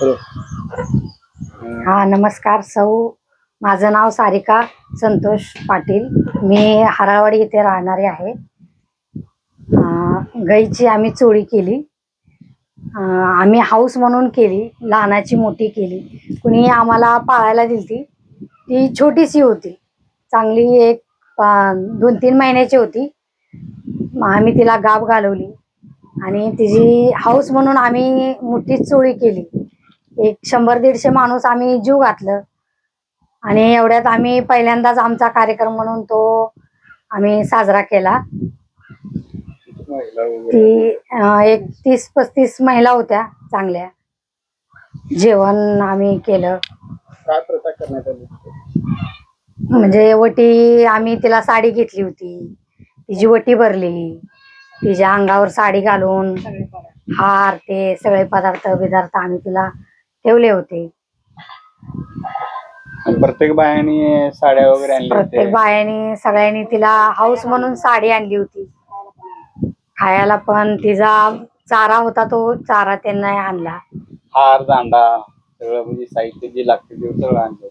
हा नमस्कार सौ, माझं नाव सारिका संतोष पाटील. मी हराळवाडी येथे राहणारे आहे. गाईची आम्ही चोरी केली. आम्ही हाऊस म्हणून केली, लहानाची मोठी केली. कुणी आम्हाला पाळायला दिली. ती छोटीशी होती, चांगली एक 2-3 महिन्याची होती. आम्ही तिला गाब घालवली आणि तिची हाऊस म्हणून आम्ही मोठीच चोरी केली. एक 100-150 माणूस आम्ही जीव घातलं आणि एवढ्यात आम्ही पहिल्यांदाच आमचा कार्यक्रम म्हणून तो आम्ही साजरा केला. ती एक 30-35 महिला होत्या चांगल्या. जेवण आम्ही केलं. काय प्रथा करण्यात आली? म्हणजे वटी, आम्ही तिला साडी घेतली होती, तिची वटी भरली, तिच्या अंगावर साडी घालून हार ते सगळे पदार्थ आम्ही तिला ठेवले होते. प्रत्येक बायाने साड्या वगैरे आणल्या होत्या? प्रत्येक बायाने सगळ्यांनी तिला हाऊस म्हणून साडी आणली होती. खायला पण तिचा चारा होता, तो चारा त्यांना आणला. हार दांडा सगळं म्हणजे साहित्य जे लागते ते सगळं आणलं.